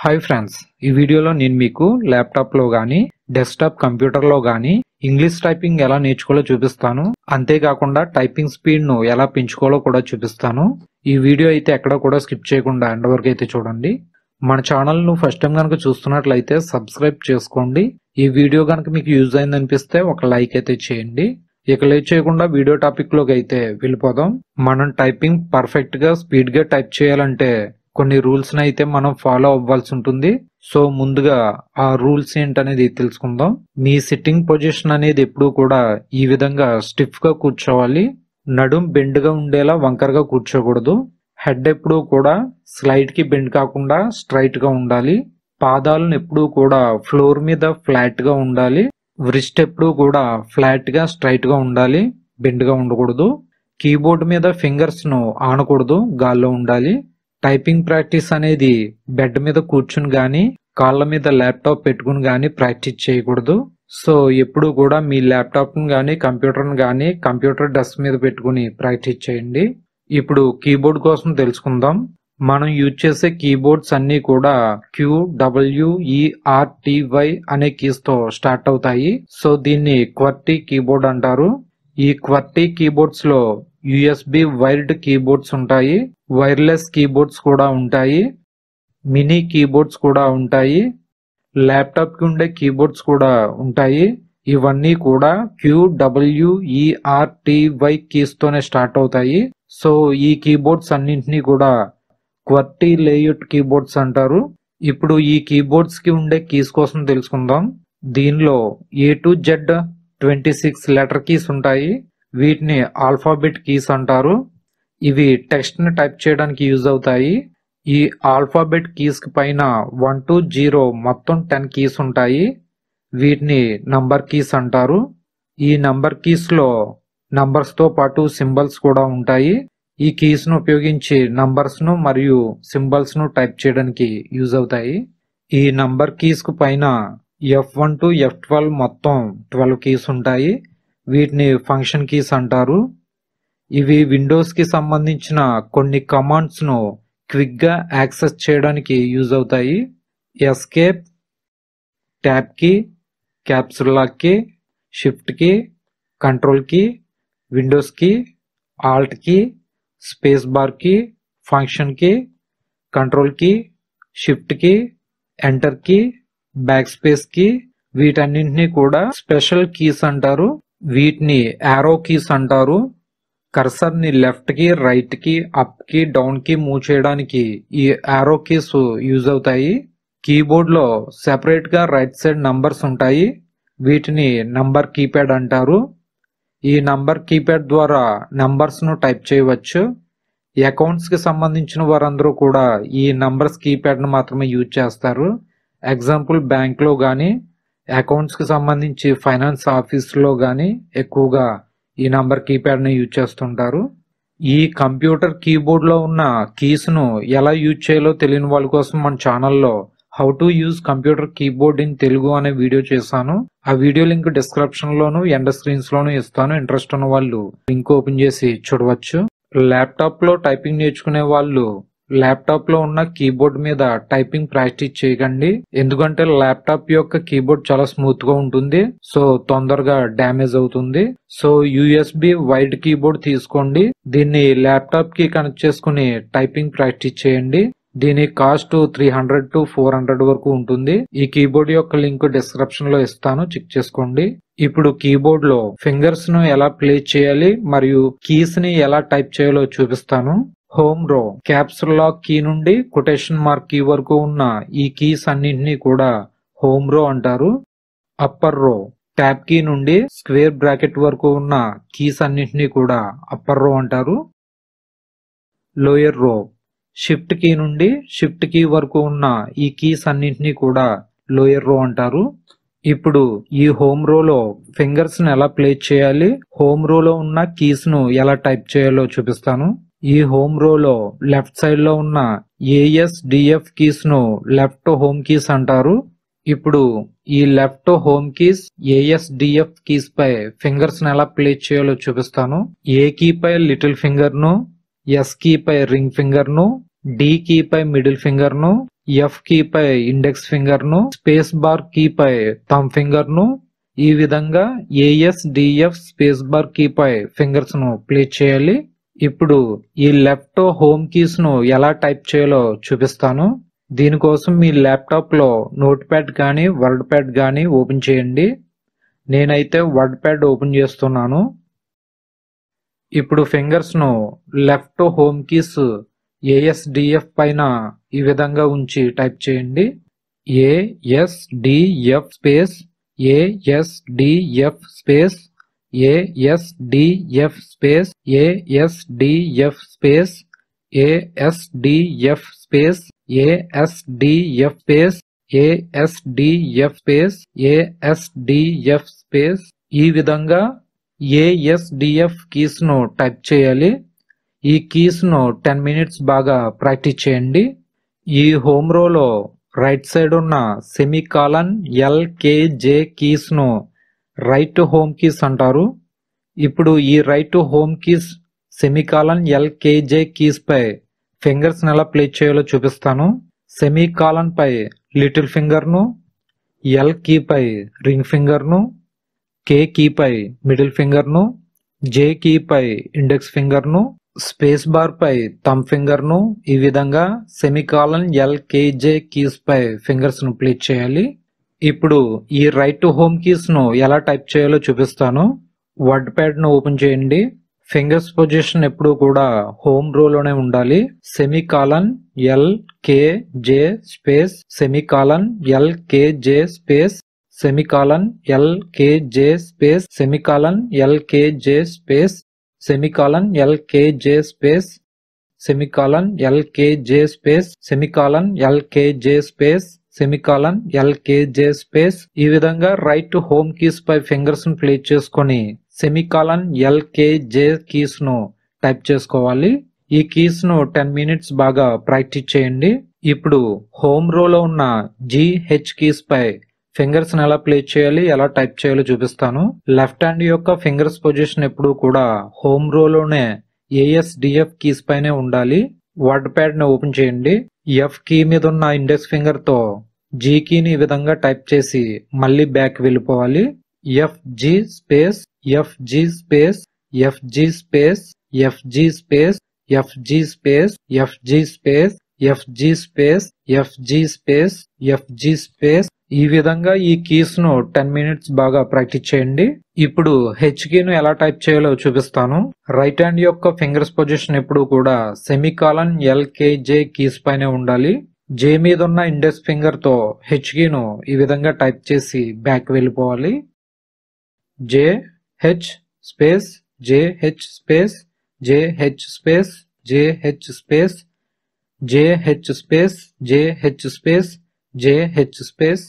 Hi friends, ఈ వీడియోలో నేను మీకు ల్యాప్టాప్లో కానీ డెస్క్టాప్ కంప్యూటర్లో కానీ ఇంగ్లీష్ టైపింగ్ ఎలా నేర్చుకోవాలో చూపిస్తాను. అంతేకాకుండా టైపింగ్ స్పీడ్ను ఎలా పెంచుకోవాలో కూడా చూపిస్తాను. ఈ వీడియో అయితే ఎక్కడ కూడా స్కిప్ చేయకుండా ఎండ్ వరకు అయితే చూడండి. మన ఛానల్ను ఫస్ట్ టైం కనుక చూస్తున్నట్లయితే సబ్స్క్రైబ్ చేసుకోండి. ఈ వీడియో కనుక మీకు యూజ్ అయిందనిపిస్తే ఒక లైక్ అయితే చేయండి. ఇక లేట్ చేయకుండా వీడియో టాపిక్ లోకి అయితే వెళ్ళిపోదాం. మనం టైపింగ్ పర్ఫెక్ట్ గా స్పీడ్ గా టైప్ చేయాలంటే కొన్ని రూల్స్ అయితే మనం ఫాలో అవ్వాల్సి ఉంటుంది. సో ముందుగా ఆ రూల్స్ ఏంటనేది తెలుసుకుందాం. మీ సిట్టింగ్ పొజిషన్ అనేది ఎప్పుడూ కూడా ఈ విధంగా స్టిఫ్ గా కూర్చోవాలి. నడుం బెండ్ గా ఉండేలా వంకరగా కూర్చోకూడదు. హెడ్ ఎప్పుడూ కూడా స్లైడ్ కి బెండ్ కాకుండా స్ట్రైట్ గా ఉండాలి. పాదాలను ఎప్పుడూ కూడా ఫ్లోర్ మీద ఫ్లాట్ గా ఉండాలి. వ్రిస్ట్ ఎప్పుడూ కూడా ఫ్లాట్ గా స్ట్రైట్ గా ఉండాలి, బెండ్ గా ఉండకూడదు. కీబోర్డ్ మీద ఫింగర్స్ ను ఆనకూడదు, గాల్లో ఉండాలి. టైపింగ్ ప్రాక్టీస్ అనేది బెడ్ మీద కూర్చుని గాని కాళ్ళ మీద ల్యాప్టాప్ పెట్టుకుని గాని ప్రాక్టీస్ చేయకూడదు. సో ఎప్పుడు కూడా మీ ల్యాప్టాప్ గాని కంప్యూటర్ గాని కంప్యూటర్ డెస్క్ మీద పెట్టుకుని ప్రాక్టీస్ చేయండి. ఇప్పుడు కీబోర్డ్ కోసం తెలుసుకుందాం. మనం యూజ్ చేసే కీబోర్డ్స్ అన్ని కూడా QWERTY అనే కీస్ తో స్టార్ట్ అవుతాయి. సో దీన్ని క్వర్టీ కీబోర్డ్ అంటారు. ఈ క్వర్టీ కీబోర్డ్స్ లో USB వైర్డ్ కీబోర్డ్స్ ఉంటాయి, వైర్లెస్ కీబోర్డ్స్ కూడా ఉంటాయి, మినీ కీబోర్డ్స్ కూడా ఉంటాయి, ల్యాప్టాప్ కి ఉండే కీబోర్డ్స్ కూడా ఉంటాయి. ఇవన్నీ కూడా QWERTY కీస్ తోనే స్టార్ట్ అవుతాయి. సో ఈ కీబోర్డ్స్ అన్నింటినీ కూడా క్వర్టీ లేఅవుట్ కీబోర్డ్స్ అంటారు. ఇప్పుడు ఈ కీబోర్డ్స్ కి ఉండే కీస్ కోసం తెలుసుకుందాం. దీనిలో A to Z 26 letter keys ఉంటాయి. వీటిని ఆల్ఫాబెట్ కీస్ అంటారు. ఇవి టెక్స్ట్ ని టైప్ చేయడానికి యూజ్ అవుతాయి. ఈ ఆల్ఫాబెట్ కీస్ కి పైన 1 to 0 మొత్తం 10 కీస్ ఉంటాయి. వీటిని నంబర్ కీస్ అంటారు. ఈ నంబర్ కీస్ లో నంబర్స్ తో పాటు సింబల్స్ కూడా ఉంటాయి. ఈ కీస్ ను ఉపయోగించి నంబర్స్ ను మరియు సింబల్స్ ను టైప్ చేయడానికి యూజ్ అవుతాయి. ఈ నంబర్ కీస్ కు పైన F1 to F12 మొత్తం 12 కీస్ ఉంటాయి. వీటిని ఫంక్షన్ కీస్ అంటారు. ఇవి విండోస్ కి సంబంధించిన కొన్ని కమాండ్స్ ను క్విక్ గా యాక్సెస్ చేయడానికి యూజ్ అవుతాయి. Escape, tab key, capsule lock key, shift key, control key, Windows key, alt key, space bar key, function key, control key, shift key, enter key, backspace key, వీటన్నింటినీ కూడా special keys అంటారు. వీటిని arrow keys అంటారు. Cursor ని left కి, right కి, up కి, down కి మూవ్ చేయడానికి ఈ యారో కీస్ యూజ్ అవుతాయి. కీబోర్డ్ లో సెపరేట్ గా రైట్ సైడ్ నంబర్స్ ఉంటాయి. వీటిని నంబర్ కీప్యాడ్ అంటారు. ఈ నంబర్ కీప్యాడ్ ద్వారా నంబర్స్ ను టైప్ చేయవచ్చు. అకౌంట్స్ కి సంబంధించిన వారందరూ కూడా ఈ నంబర్స్ కీప్యాడ్ ను మాత్రమే యూజ్ చేస్తారు. ఎగ్జాంపుల్ బ్యాంక్ లో గాని అకౌంట్స్ కి సంబంధించి ఫైనాన్స్ ఆఫీస్ లో గాని ఎక్కువగా ఈ నంబర్ కీప్యాడ్ ని యూజ్ చేస్తుంటారు. ఈ కంప్యూటర్ కీబోర్డ్ లో ఉన్న కీస్ ను ఎలా యూజ్ చేయాలో తెలియని వాళ్ళ కోసం మన ఛానల్లో how to use computer keyboard in Telugu అనే వీడియో చేశాను. ఆ వీడియో లింక్ డిస్క్రిప్షన్ లోను ఎండ్ స్క్రీన్స్ లోను ఇస్తాను. ఇంట్రెస్ట్ ఉన్న వాళ్ళు లింక్ ఓపెన్ చేసి చూడవచ్చు. ల్యాప్టాప్ లో టైపింగ్ నేర్చుకునే వాళ్ళు ల్యాప్టాప్ లో ఉన్న కీబోర్డ్ మీద టైపింగ్ ప్రాక్టీస్ చేయకండి. ఎందుకంటే ల్యాప్టాప్ యొక్క కీబోర్డ్ చాలా స్మూత్ గా ఉంటుంది. సో తొందరగా డ్యామేజ్ అవుతుంది. సో USB వైడ్ కీబోర్డ్ తీసుకోండి. దీన్ని ల్యాప్టాప్ కి కనెక్ట్ చేసుకుని టైపింగ్ ప్రాక్టీస్ చేయండి. దీని కాస్ట్ 300 to 400 వరకు ఉంటుంది. ఈ కీబోర్డ్ యొక్క లింక్ డిస్క్రిప్షన్ లో ఇస్తాను, చెక్ చేసుకోండి. ఇప్పుడు కీబోర్డ్ లో ఫింగర్స్ ను ఎలా ప్లేస్ చేయాలి మరియు కీస్ ని ఎలా టైప్ చేయాలో చూపిస్తాను. హోమ్ రో క్యాప్సూల్ లాక్ కీ నుండి కొటేషన్ మార్క్ కీ వరకు ఉన్న ఈ కీస్ అన్నింటినీ కూడా హోమ్ రో అంటారు. అప్పర్ రో ట్యాబ్ కీ నుండి స్క్వేర్ బ్రాకెట్ వరకు ఉన్న కీస్ అన్నింటినీ కూడా అప్పర్ రో అంటారు. లోయర్ రో షిఫ్ట్ కీ నుండి షిఫ్ట్ కీ వరకు ఉన్న ఈ కీస్ అన్నింటినీ కూడా లోయర్ రో అంటారు. ఇప్పుడు ఈ హోమ్ రోలో ఫింగర్స్ ను ఎలా ప్లేస్ చేయాలి, హోమ్ రోలో ఉన్న కీస్ ను ఎలా టైప్ చేయాలో చూపిస్తాను. ఈ హోమ్ రోలో లెఫ్ట్ సైడ్ లో ఉన్న ASDF కీస్ ను లెఫ్ట్ హోమ్ కీస్ అంటారు. ఇప్పుడు ఈ left home keys ASDF keys పై ఫింగర్స్ ను ఎలా ప్లేస్ చేయాలో చూపిస్తాను. ఏ కీ పై లిటిల్ ఫింగర్ ను, S కీ పై రింగ్ ఫింగర్ ను, డి కీ పై మిడిల్ ఫింగర్ ను, ఎఫ్ కీ పై ఇండెక్స్ ఫింగర్ ను, స్పేస్ బార్ కీ పై థంబ్ ఫింగర్ ను, ఈ విధంగా ASDF స్పేస్ బార్ కీ పై ఫింగర్స్ ను ప్లేస్ చేయాలి. ఇప్పుడు ఈ లెఫ్ట్ హోమ్ కీస్ ను ఎలా టైప్ చేయాలో చూపిస్తాను. దీనికోసం మీ ల్యాప్టాప్ లో నోట్ ప్యాడ్ కానీ వర్డ్ ప్యాడ్ కానీ ఓపెన్ చేయండి. నేనైతే వర్డ్ ప్యాడ్ ఓపెన్ చేస్తున్నాను. ఇప్పుడు ఫింగర్స్ ను లెఫ్ట్ హోమ్ కీస్ ASDF పైన ఈ విధంగా ఉంచి టైప్ చేయండి. ASDF space ASDF space ASDF space ASDF space ASDF space ASDF space ASDF space ASDF space ఈ విధంగా ASDF కీస్ ను టైప్ చేయాలి. ఈ కీస్ ను 10 మినిట్స్ బాగా ప్రాక్టీస్ చేయండి. ఈ హోమ్ రోలో రైట్ సైడ్ ఉన్న సెమీకాలన్ LKJ కీస్ ను రైట్ హోమ్ కీస్ అంటారు. ఇప్పుడు ఈ right home keys semicolon LKJ keys పై ఫింగర్స్ ఎలా ప్లేస్ చేయాలో చూపిస్తాను. సెమీకాలన్ పై లిటిల్ ఫింగర్ ను, L కీ పై రింగ్ ఫింగర్ ను, K కీ పై మిడిల్ ఫింగర్ ను, J కీ పై ఇండెక్స్ ఫింగర్ ను, స్పేస్ బార్ పై థంబ్ ఫింగర్ ను ఈ విధంగా సెమీకాలన్ LKJ కీస్ పై ఫింగర్స్ ను ప్లేస్ చేయాలి. ఇప్పుడు ఈ రైట్ హోమ్ కీస్ ను ఎలా టైప్ చేయాలో చూపిస్తాను. వర్డ్ ప్యాడ్ ను ఓపెన్ చేయండి. ఫింగర్స్ పొజిషన్ ఎప్పుడు కూడా హోమ్ రోలోనే ఉండాలి. Semicolon LKJ space semicolon LKJ space semicolon LKJ space semicolon LKJ space semicolon LKJ space semicolon LKJ space semicolon LKJ space semicolon LKJ space ఈ విధంగా right home keys పై fingers ను place చేసుకొని semicolon LKJ keys ను type చేసుకోవాలి. ఈ keys ను 10 minutes బాగా ప్రాక్టీస్ చేయండి. ఇప్పుడు హోమ్ రోలో ఉన్న GH కీస్ పై ఫింగర్స్ ఎలా ప్లేస్ చేయాలి, ఎలా టైప్ చేయాలో చూపిస్తాను. లెఫ్ట్ హ్యాండ్ యొక్క ఫింగర్స్ పొజిషన్ ఎప్పుడు కూడా హోమ్ రోలోనే ASDF కీస్ పైనే ఉండాలి. వర్డ్ ప్యాడ్ ని ఓపెన్ చేయండి. F కీ మీద ఉన్న ఇండెక్స్ ఫింగర్ తో G కీని ఈ విధంగా టైప్ చేసి మళ్ళీ బ్యాక్ వెళ్ళిపోవాలి. FG space FG space FG space FG space FG space FG space FG space FG space FG space ఈ విధంగా ఈ కీస్ ను 10 మినిట్స్ బాగా ప్రాక్టీస్ చేయండి. ఇప్పుడు H కీను ఎలా టైప్ చేయాలో చూపిస్తాను. రైట్ హ్యాండ్ యొక్క ఫింగర్స్ పొజిషన్ ఎప్పుడు కూడా సెమీకాలన్ LKJ కీస్ పైనే ఉండాలి. J మీద ఉన్న ఇండెక్స్ ఫింగర్ తో H కీను ఈ విధంగా టైప్ చేసి బ్యాక్ వెళ్ళిపోవాలి. JH space JH space JH space JH space JH space JH space JH space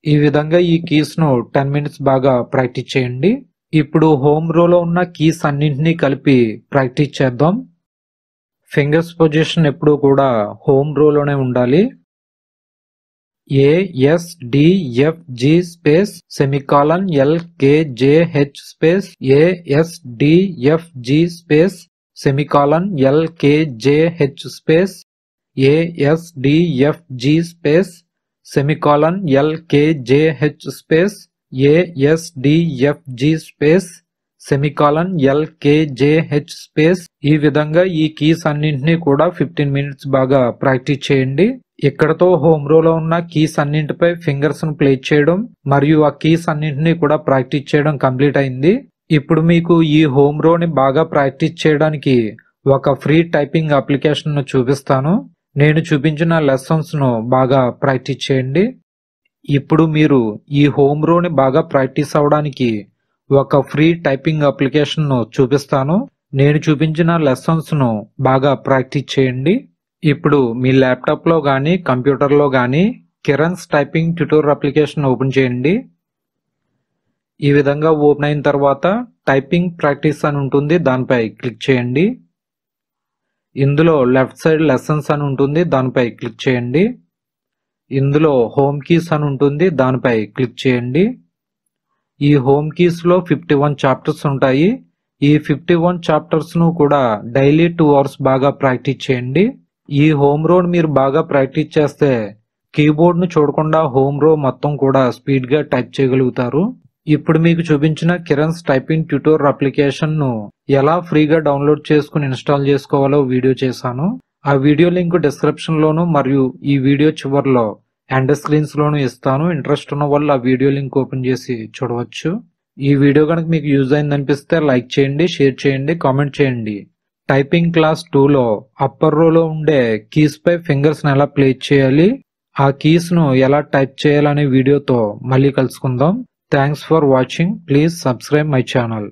ఈ విధంగా ఈ కీస్ ను 10 మినిట్స్ బాగా ప్రాక్టీస్ చేయండి. ఇప్పుడు హోమ్ రోలో ఉన్న కీస్ అన్నింటినీ కలిపి ప్రాక్టీస్ చేద్దాం. ఫింగర్స్ పొజిషన్ ఎప్పుడు కూడా హోమ్ రోలోనే ఉండాలి. ASDFG space semicolon LKJH space ASDFG space semicolon LKJH space ASDFG space semicolon LKJH space ASDFG space semicolon LKJH space ఈ విధంగా ఈ కీస్ అన్నింటినీ కూడా 15 మినిట్స్ బాగా ప్రాక్టీస్ చేయండి. ఇక్కడతో హోమ్ రోలో ఉన్న కీస్ అన్నింటిపై ఫింగర్స్ ను ప్లేస్ చేయడం మరియు ఆ కీస్ అన్నింటినీ కూడా ప్రాక్టీస్ చేయడం కంప్లీట్ అయింది. ఇప్పుడు మీకు ఈ హోమ్ రోని బాగా ప్రాక్టీస్ చేయడానికి ఒక ఫ్రీ టైపింగ్ అప్లికేషన్ ను చూపిస్తాను. నేను చూపించిన లెసన్స్ ను బాగా ప్రాక్టీస్ చేయండి. ఇప్పుడు మీరు ఈ హోమ్ రోని బాగా ప్రాక్టీస్ అవడానికి ఒక ఫ్రీ టైపింగ్ అప్లికేషన్ ను చూపిస్తాను. నేను చూపించిన లెసన్స్ ను బాగా ప్రాక్టీస్ చేయండి. ఇప్పుడు మీ ల్యాప్టాప్ లో గానీ కంప్యూటర్ లో గానీ Kiran's typing tutor application open చేయండి. ఈ విధంగా ఓపెన్ అయిన తర్వాత టైపింగ్ ప్రాక్టీస్ అని ఉంటుంది, దానిపై క్లిక్ చేయండి. ఇందులో లెఫ్ట్ సైడ్ లెసన్స్ అని ఉంటుంది, దానిపై క్లిక్ చేయండి. ఇందులో హోమ్ కీస్ అని ఉంటుంది, దానిపై క్లిక్ చేయండి. ఈ హోమ్ కీస్ లో 51 చాప్టర్స్ ఉంటాయి. ఈ 51 చాప్టర్స్ ను కూడా డైలీ 2 అవర్స్ బాగా ప్రాక్టీస్ చేయండి. ఈ హోమ్ రోడ్ మీరు బాగా ప్రాక్టీస్ చేస్తే కీబోర్డ్ ను చూడకుండా హోమ్ రో మొత్తం కూడా స్పీడ్ గా టైప్ చేయగలుగుతారు. ఇప్పుడు మీకు చూపించిన కిరణ్స్ టైపింగ్ ట్యూటోర్ అప్లికేషన్ ను ఎలా ఫ్రీగా డౌన్లోడ్ చేసుకుని ఇన్స్టాల్ చేసుకోవాలో వీడియో చేశాను. ఆ వీడియో లింక్ డిస్క్రిప్షన్ లోను మరియు ఈ వీడియో చివరిలో ఎండ్ స్క్రీన్స్ లోను ఇస్తాను. ఇంట్రెస్ట్ ఉన్న వాళ్ళు ఆ వీడియో లింక్ ఓపెన్ చేసి చూడవచ్చు. ఈ వీడియో కనుక మీకు యూజ్ అయింది అనిపిస్తే లైక్ చేయండి, షేర్ చేయండి, కామెంట్ చేయండి. టైపింగ్ క్లాస్ 2లో అప్పర్ రోలో ఉండే కీస్ పై ఫింగర్స్ ని ఎలా ప్లేస్ చేయాలి, ఆ కీస్ ను ఎలా టైప్ చేయాలనే వీడియోతో మళ్ళీ కలుసుకుందాం. Thanks for watching. Please subscribe my channel.